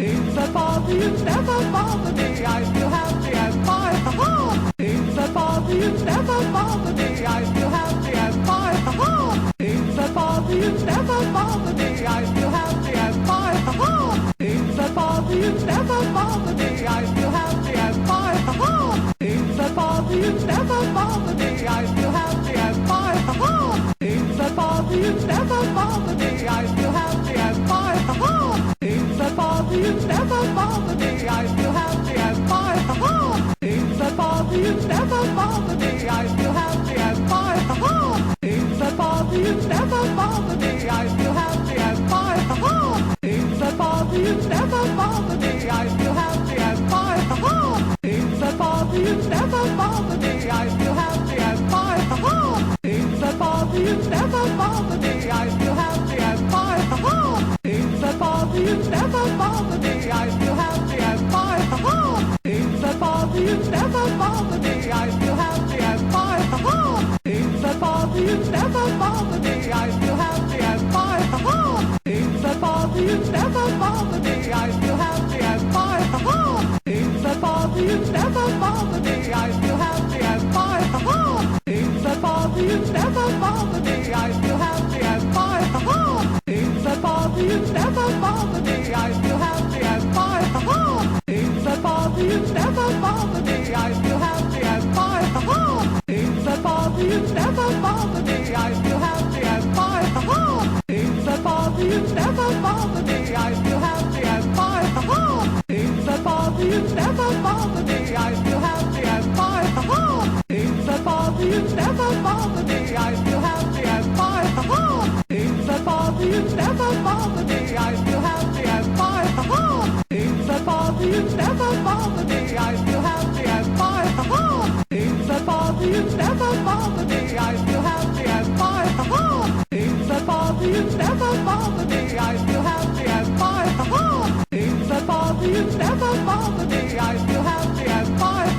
Things that bother you never bother me. I feel happy and fine. Things that bother you never bother me. I feel happy and fine. Things that bother you never bother me. I feel happy and fine. Things that bother you never bother me. I feel happy and fine. Things that bother you never bother me. I feel happy and fine. Things that bother you never bother me. I feel happy and fine. Things that bother you never bother me. I feel happy and fine. Things that bother you never bother me. I feel happy and fine. Things that bother you never bother me. I feel happy and fine. Things that bother you never bother me. I feel happy and fine. Things that bother you never bother me. I feel happy and fine. Things that bother you never bother me. I feel happy and fine. Things that bother you never bother me. I feel happy and fine. Things that bother you never bother me. I feel happy and fine. Things that bother you never bother me. I feel happy and fine. Things that bother you never bother me. I feel happy and fine. Things that bother you never bother me. I feel happy and fine. Things that bother you never bother me. I feel happy and fine. Things that bother you never bother me. I feel happy and fine. Things that bother you never bother me. I feel happy and fine. Things that bother you never bother me. I feel happy and fine. Things that bother you never bother me. I feel happy and fine. Things that bother you never bother me. I feel happy and fine. Things that bother you never bother me. I feel happy and fine. Things that bother you never bother me. I feel happy and fine. Things that bother you never bother me. I feel happy and fine. Things that bother you never bother me. I feel happy and fine. Things that bother you never bother me. I feel happy and fine. Things that bother you never bother me. I feel happy and fine. Things that bother you never bother me. I feel happy and fine.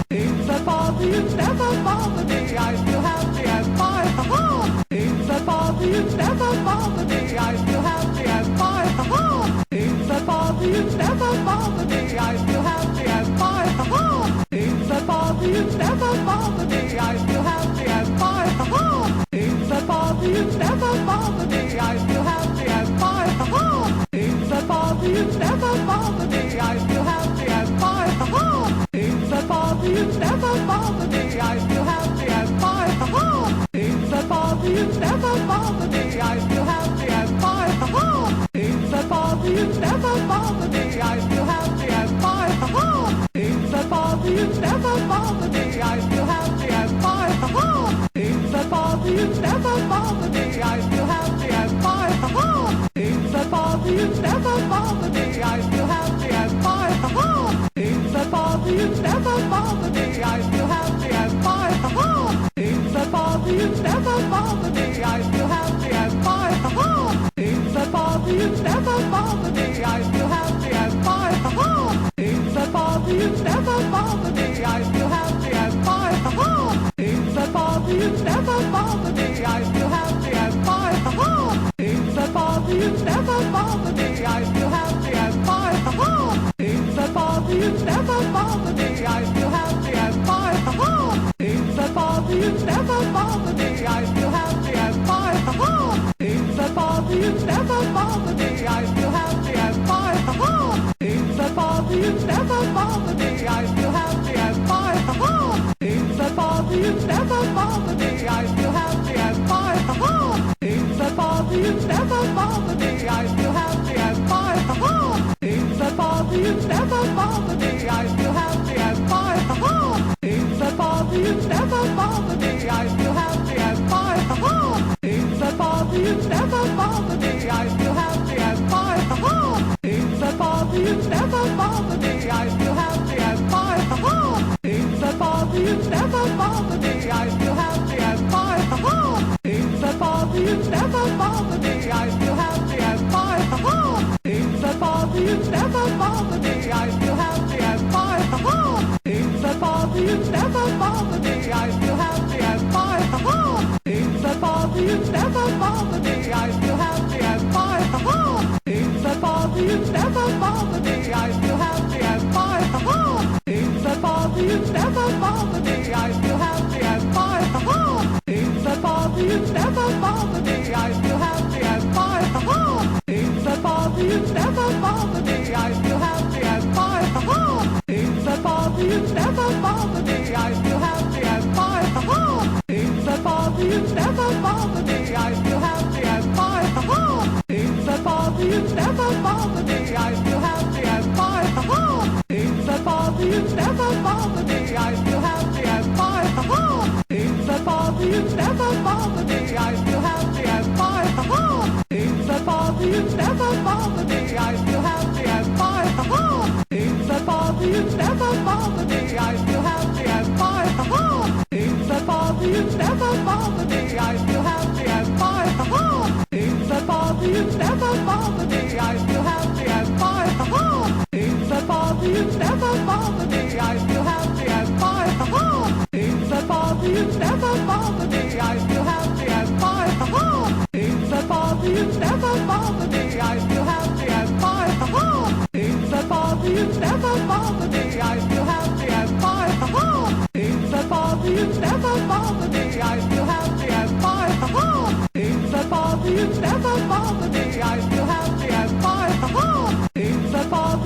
Things that bother you never bother me. I feel happy and fine. Things that bother you never bother me. I feel happy and fine. Things that bother you never bother me. I feel happy and fine. Things that bother you never bother me. I feel happy and fine. Things that bother you never bother me. I feel happy and fine. Things that bother you never bother me. I feel happy and fine. Things that bother you never bother me. I feel happy and fine. Things that bother you never bother me. I feel happy and fine. Things that bother you never bother me. I feel happy and fine. Things that bother you never bother me. I feel happy and fine. Things that bother you never bother me. I feel happy and fine. Things that bother you never bother me. I feel happy and fine. Things that bother you never bother me. I feel happy and fine. Things that bother you never bother me. I feel happy and fine. Things that bother you never bother me. I feel happy and fine. Things that bother you never bother me. I feel happy and fine. Things that bother you never bother me. I feel happy and fine. Things that bother you never bother me. I feel happy and fine. Things that bother you never bother me. I feel happy and fine. Things that bother you never bother me. I feel happy and fine. Things that bother you never bother me. I feel happy and fine. Things that bother you never bother me. I feel happy and fine. Things that bother you never bother me. I feel happy and fine. Things that bother you never bother me. I feel happy and fine. Things that bother you never bother me. I feel happy and fine. Things that bother you never bother me. I feel happy and fine. Things that bother you never bother me. I feel happy and fine. Things that bother you never bother me. I feel happy and fine. Things that bother you never bother me. I feel happy and fine. Things that bother you never bother me. I feel happy and fine. Things that bother you never bother me. I feel happy and fine. Things that bother you never bother me. I feel happy and fine. Things that bother you never bother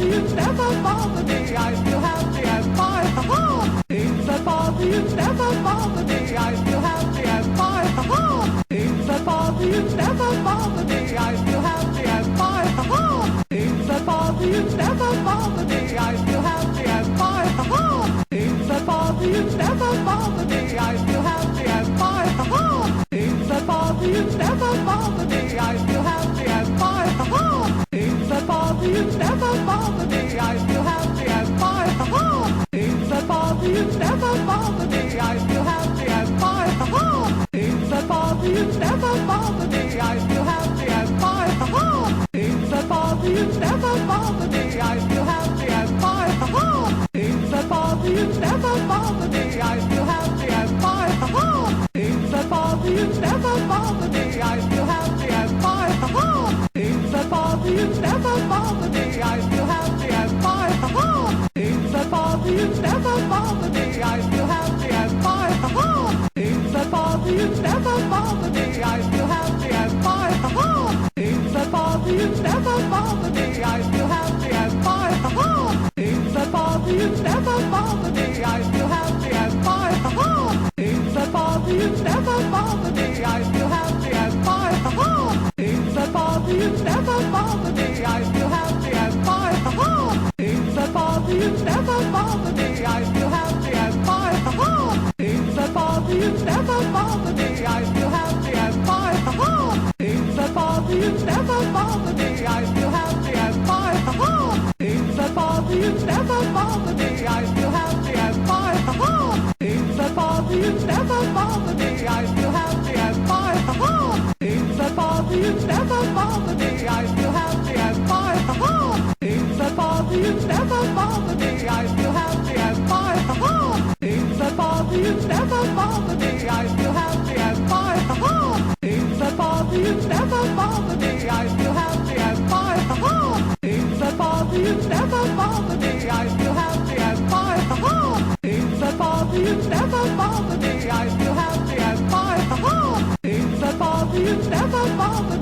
bother you never bother me. I feel happy and fine. Ha ha. Things that bother you never bother me. I feel happy and fine. Ha ha. Things that bother you never bother me. I feel happy and fine. Ha ha. Things that bother you never bother me. I feel happy and fine. Ha ha. Things that bother you never bother me. I feel happy and fine. Ha ha. Things that bother you never bother me. I feel happy and fine. Ha ha. Things that bother you never bother me. I feel happy and fine. Ha ha. Things that bother you never bother me. I feel happy and fine. Ha ha. Things that bother you never bother me. I feel happy and fine. Ha ha. Things that bother you never bother me. I feel happy and fine. Ha ha. Things that bother you never bother me. I feel happy and fine. Ha ha. Things that bother you never bother me. I feel happy and fine. Ha ha. Things that bother you never bother me. I feel happy and fine. Ha ha. Things that bother you never bother me. I feel happy and fine. Ha ha. Things that bother you never bother me. I feel happy and fine. Ha ha. Things that bother you never bother me. I feel happy and fine. Ha ha. Things that bother you never bother me. I feel happy and fine. Ha ha. Things that bother you never bother me. I feel happy and fine. Ha ha. Things that bother you never bother me. I feel happy and fine. Ha ha. Things that bother you never bother me. I feel happy and fine. Ha ha. Things that bother you never bother me. I feel happy and fine. Ha ha. Things that bother you never bother me. I feel happy and fine. Ha ha. Things that bother you never bother me. I feel happy and fine. Ha ha. Things that bother you never bother me. I feel happy and fine. Ha ha. Things that bother you never bother me. I feel happy and fine. Ha ha. Things that bother you never bother me. I feel happy and fine. Ha ha. Things that bother you never bother me. I feel happy and fine. Ha ha. Things that bother you never bother me. I feel happy and fine. Ha ha. Things that bother you never bother me. I feel happy and fine. Ha ha. Things that bother you never bother me. I feel happy and fine. Ha ha. Things that bother you never bother me. I feel happy and fine. Ha ha. Things that bother you never bother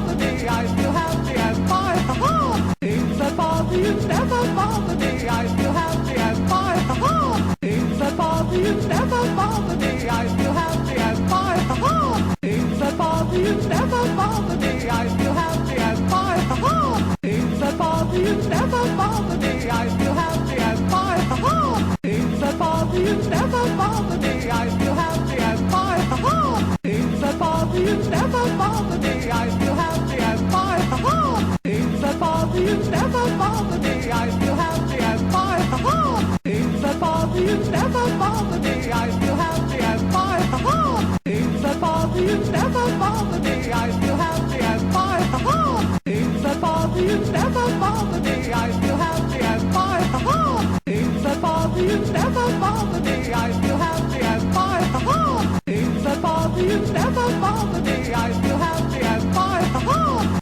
me. I feel happy and fine. Ha ha. Things that bother you never bother me. I feel happy and fine. Ha ha. Things that bother you never bother me. I feel happy and fine. Ha ha. Things that bother you never bother me. I feel happy and fine. Ha ha. Things that bother you never bother me. I feel happy and fine. Ha ha. Things that bother you never bother me. I feel happy and fine. Ha ha. Things that bother you never bother me. I feel happy and fine. Ha ha. Things that bother you never bother me. I feel happy and fine. Ha ha. Things that bother you never bother me. I feel happy and fine. Ha ha. Things that bother you never bother me. I feel